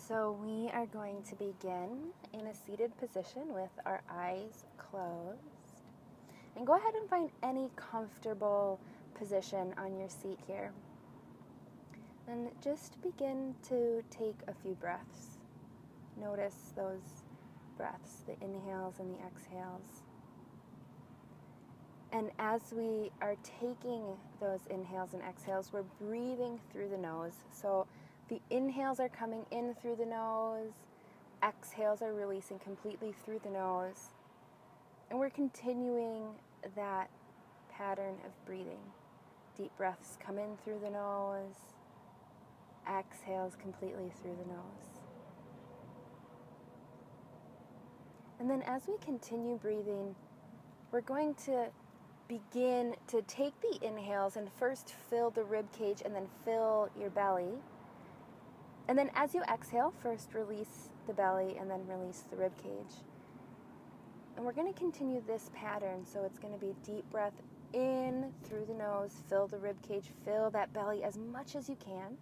So we are going to begin in a seated position with our eyes closed. And go ahead and find any comfortable position on your seat here. And just begin to take a few breaths. Notice those breaths, the inhales and the exhales. And as we are taking those inhales and exhales, we're breathing through the nose. So the inhales are coming in through the nose, exhales are releasing completely through the nose, and we're continuing that pattern of breathing. Deep breaths come in through the nose, exhales completely through the nose. And then as we continue breathing, we're going to begin to take the inhales and first fill the rib cage and then fill your belly. And then as you exhale, first release the belly and then release the rib cage. And we're going to continue this pattern. So it's going to be deep breath in through the nose, fill the rib cage, fill that belly as much as you can.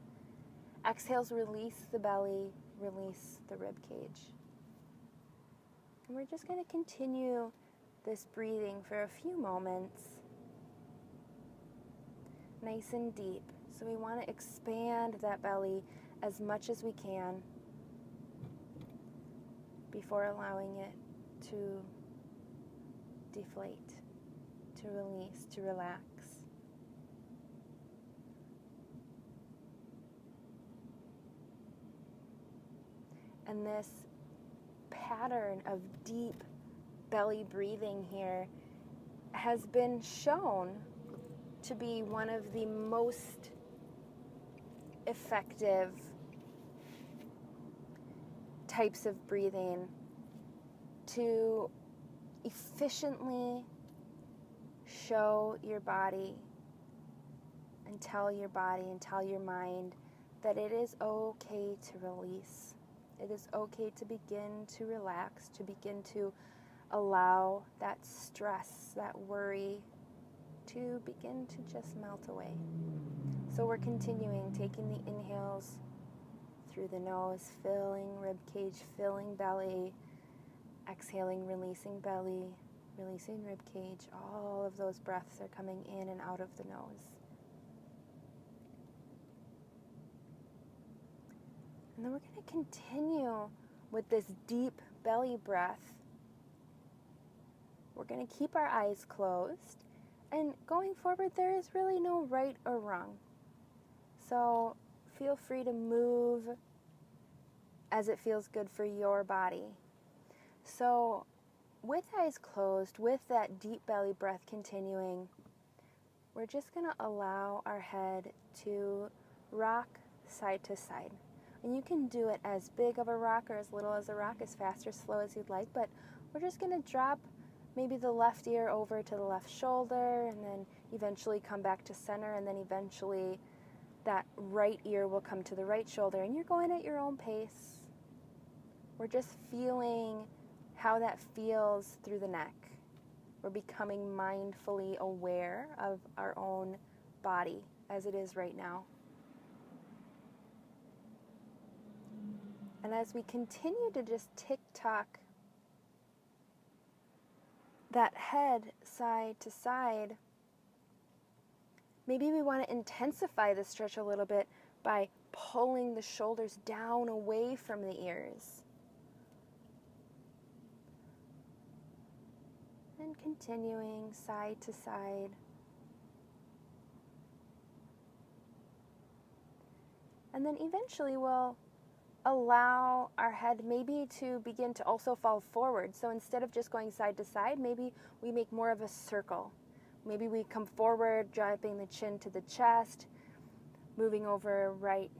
Exhales, release the belly, release the rib cage. And we're just going to continue this breathing for a few moments, nice and deep. So we want to expand that belly as much as we can before allowing it to deflate, to release, to relax. And this pattern of deep belly breathing here has been shown to be one of the most effective types of breathing to efficiently show your body and tell your mind that it is okay to release. It is okay to begin to relax, to begin to allow that stress, that worry to begin to just melt away. So we're continuing, taking the inhales through the nose, filling rib cage, filling belly, exhaling, releasing belly, releasing rib cage. All of those breaths are coming in and out of the nose. And then we're going to continue with this deep belly breath. We're going to keep our eyes closed. And going forward, there is really no right or wrong. So feel free to move as it feels good for your body. So with eyes closed, with that deep belly breath continuing, we're just going to allow our head to rock side to side. And you can do it as big of a rock or as little as a rock, as fast or slow as you'd like, but we're just going to drop maybe the left ear over to the left shoulder and then eventually come back to center, and then eventually that right ear will come to the right shoulder, and you're going at your own pace. We're just feeling how that feels through the neck. We're becoming mindfully aware of our own body as it is right now. And as we continue to just tick-tock that head side to side, maybe we want to intensify the stretch a little bit by pulling the shoulders down away from the ears. And continuing side to side. And then eventually we'll allow our head maybe to begin to also fall forward. So instead of just going side to side, maybe we make more of a circle. Maybe we come forward, dropping the chin to the chest, moving over right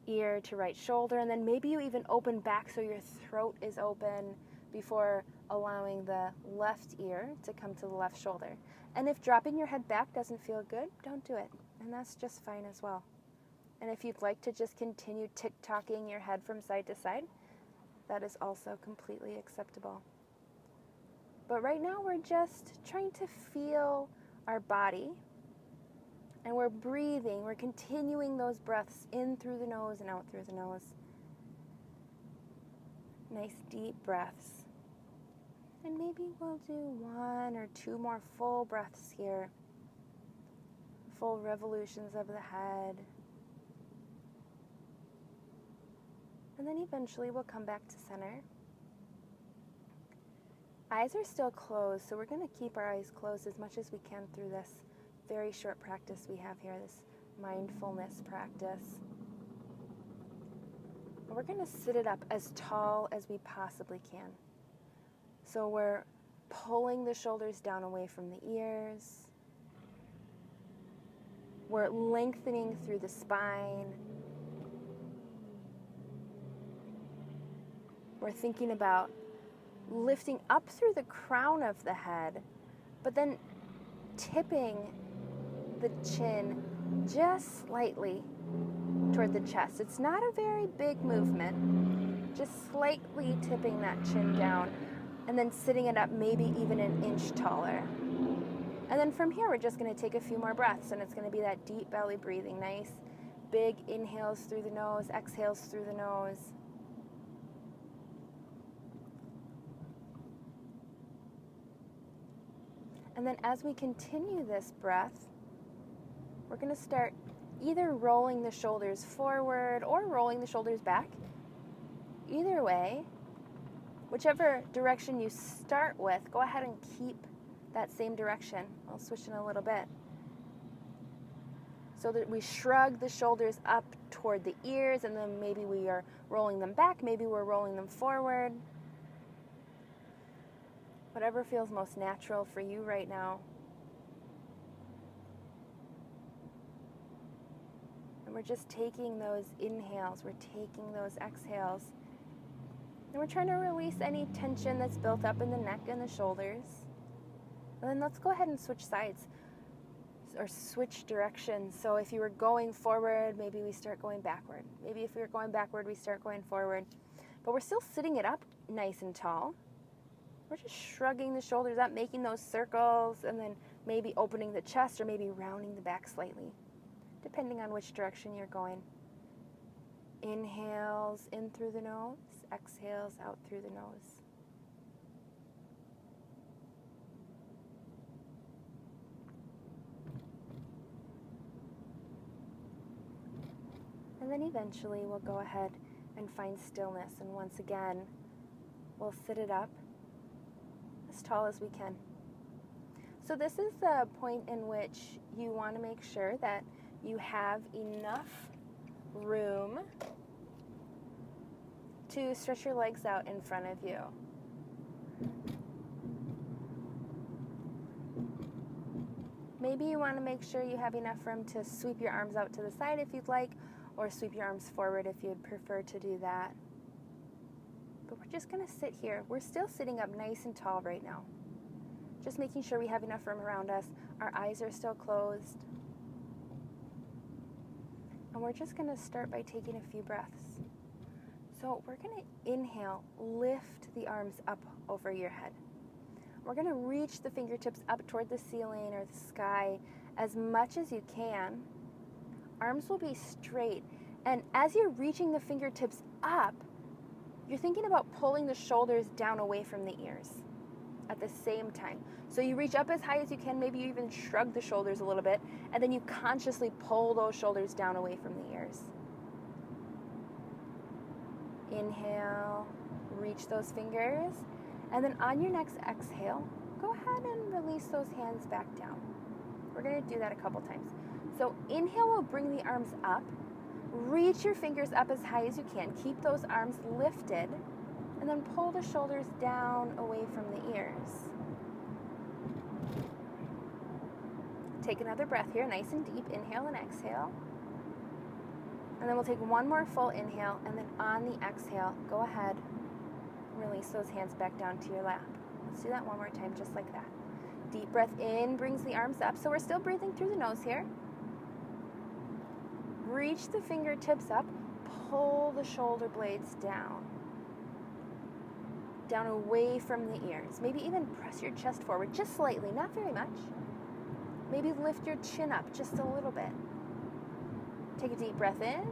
ear to right shoulder, and then maybe you even open back so your throat is open before allowing the left ear to come to the left shoulder. And if dropping your head back doesn't feel good, don't do it. And that's just fine as well. And if you'd like to just continue tick-tocking your head from side to side, that is also completely acceptable. But right now we're just trying to feel our body, and we're breathing. We're continuing those breaths in through the nose and out through the nose. Nice deep breaths. And maybe we'll do 1 or 2 more full breaths here. Full revolutions of the head. And then eventually we'll come back to center. Eyes are still closed, so we're going to keep our eyes closed as much as we can through this very short practice we have here, this mindfulness practice. And we're going to sit it up as tall as we possibly can. So we're pulling the shoulders down away from the ears. We're lengthening through the spine. We're thinking about lifting up through the crown of the head, but then tipping the chin just slightly toward the chest. It's not a very big movement, just slightly tipping that chin down and then sitting it up maybe even an inch taller. And then from here, we're just going to take a few more breaths, and it's going to be that deep belly breathing. Nice big inhales through the nose, exhales through the nose. And then as we continue this breath, we're going to start either rolling the shoulders forward or rolling the shoulders back. Either way, whichever direction you start with, go ahead and keep that same direction. I'll switch in a little bit. So that we shrug the shoulders up toward the ears, and then maybe we are rolling them back, maybe we're rolling them forward. Whatever feels most natural for you right now. And we're just taking those inhales, we're taking those exhales. And we're trying to release any tension that's built up in the neck and the shoulders. And then let's go ahead and switch sides or switch directions. So if you were going forward, maybe we start going backward. Maybe if we were going backward, we start going forward. But we're still sitting it up nice and tall. We're just shrugging the shoulders up, making those circles, and then maybe opening the chest or maybe rounding the back slightly, depending on which direction you're going. Inhales in through the nose, exhales out through the nose. And then eventually we'll go ahead and find stillness, and once again, we'll sit it up as tall as we can. So this is the point in which you want to make sure that you have enough room to stretch your legs out in front of you. Maybe you want to make sure you have enough room to sweep your arms out to the side if you'd like, or sweep your arms forward if you'd prefer to do that. But we're just going to sit here. We're still sitting up nice and tall right now. Just making sure we have enough room around us. Our eyes are still closed. And we're just going to start by taking a few breaths. So we're going to inhale, lift the arms up over your head. We're going to reach the fingertips up toward the ceiling or the sky as much as you can. Arms will be straight. And as you're reaching the fingertips up, you're thinking about pulling the shoulders down away from the ears at the same time. So you reach up as high as you can, maybe you even shrug the shoulders a little bit, and then you consciously pull those shoulders down away from the ears. Inhale, reach those fingers, and then on your next exhale, go ahead and release those hands back down. We're going to do that a couple times. So inhale will bring the arms up. Reach your fingers up as high as you can. Keep those arms lifted, and then pull the shoulders down away from the ears. Take another breath here, nice and deep. Inhale and exhale. And then we'll take one more full inhale, and then on the exhale, go ahead and release those hands back down to your lap. Let's do that one more time, just like that. Deep breath in brings the arms up. So we're still breathing through the nose here. Reach the fingertips up, pull the shoulder blades down away from the ears. Maybe even press your chest forward just slightly, not very much. Maybe lift your chin up just a little bit. Take a deep breath in,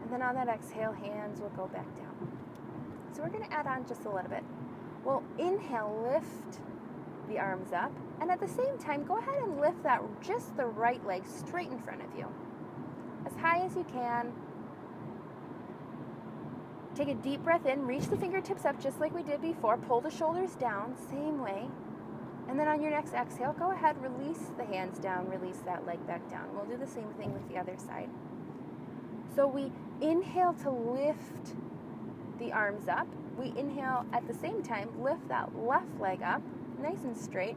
and then on that exhale, hands will go back down. So we're going to add on just a little bit. We'll inhale, lift the arms up, and at the same time, go ahead and lift that just the right leg straight in front of you, as high as you can. Take a deep breath in, reach the fingertips up just like we did before, pull the shoulders down, same way. And then on your next exhale, go ahead, release the hands down, release that leg back down. We'll do the same thing with the other side. So we inhale to lift the arms up. We inhale at the same time, lift that left leg up, nice and straight.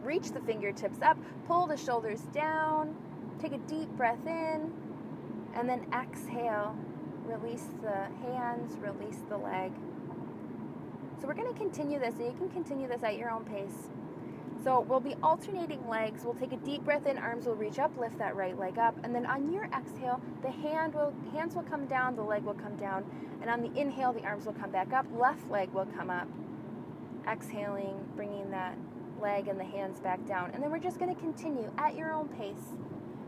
Reach the fingertips up, pull the shoulders down, take a deep breath in, and then exhale, release the hands, release the leg. So we're going to continue this, and you can continue this at your own pace. So we'll be alternating legs. We'll take a deep breath in, arms will reach up, lift that right leg up, and then on your exhale, the hands will come down, the leg will come down, and on the inhale, the arms will come back up, left leg will come up. Exhaling, bringing that leg and the hands back down, and then we're just going to continue at your own pace.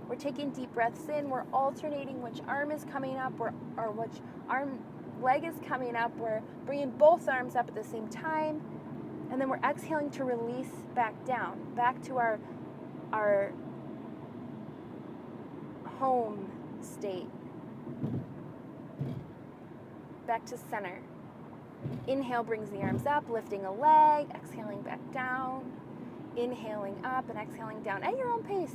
We're taking deep breaths in, we're alternating which arm is coming up, or which leg is coming up. We're bringing both arms up at the same time, and then we're exhaling to release back down, back to our home state, back to center. Inhale brings the arms up, lifting a leg, exhaling back down, inhaling up and exhaling down at your own pace.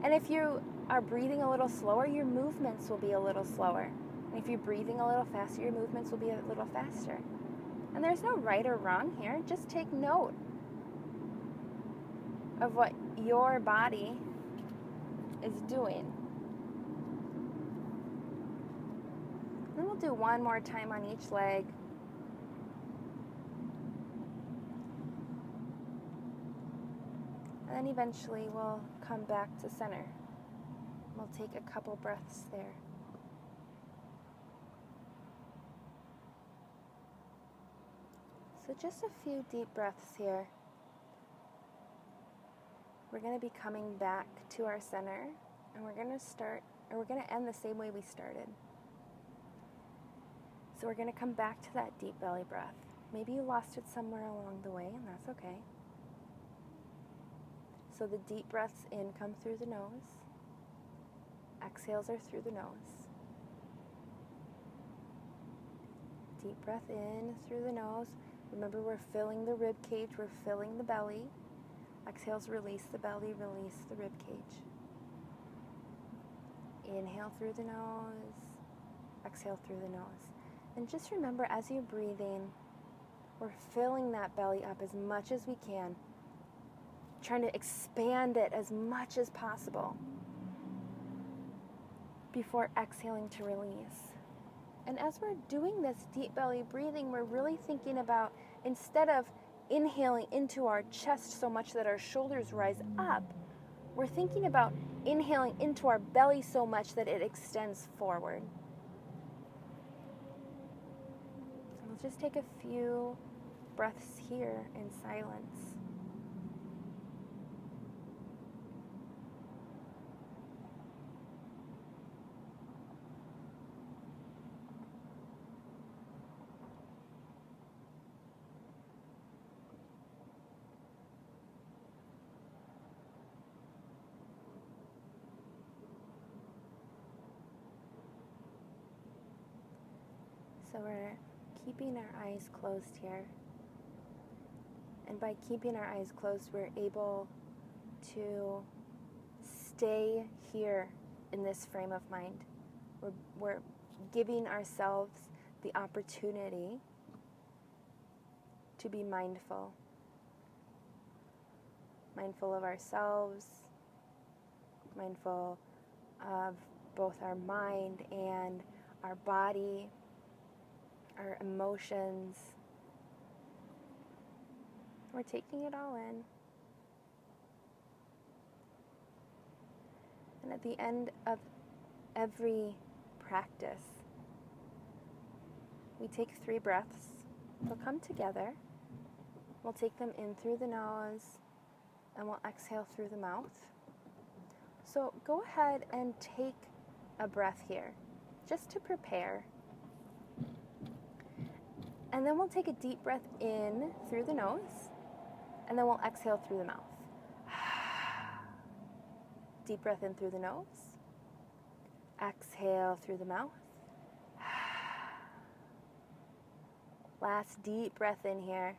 And if you are breathing a little slower, your movements will be a little slower. And if you're breathing a little faster, your movements will be a little faster. And there's no right or wrong here. Just take note of what your body is doing. Then we'll do one more time on each leg. And then eventually we'll come back to center. We'll take a couple breaths there. So just a few deep breaths here. We're going to be coming back to our center, and we're going to end the same way we started. So we're going to come back to that deep belly breath. Maybe you lost it somewhere along the way, and that's okay. So the deep breaths in come through the nose. Exhales are through the nose. Deep breath in through the nose. Remember, we're filling the rib cage, we're filling the belly. Exhales, release the belly, release the rib cage. Inhale through the nose. Exhale through the nose. And just remember, as you're breathing, we're filling that belly up as much as we can, trying to expand it as much as possible before exhaling to release. And as we're doing this deep belly breathing, we're really thinking about, instead of inhaling into our chest so much that our shoulders rise up, we're thinking about inhaling into our belly so much that it extends forward. So we'll just take a few breaths here in silence. So we're keeping our eyes closed here. And by keeping our eyes closed, we're able to stay here in this frame of mind. We're giving ourselves the opportunity to be mindful. Mindful of ourselves, mindful of both our mind and our body, our emotions. We're taking it all in. And at the end of every practice, we take 3 breaths. They'll come together. We'll take them in through the nose, and we'll exhale through the mouth. So go ahead and take a breath here, just to prepare. And then we'll take a deep breath in through the nose, and then we'll exhale through the mouth. Deep breath in through the nose. Exhale through the mouth. Last deep breath in here.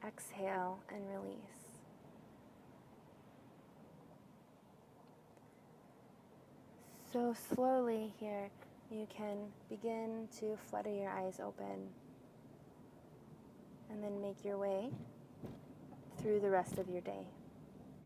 Exhale and release. So slowly here, you can begin to flutter your eyes open and then make your way through the rest of your day.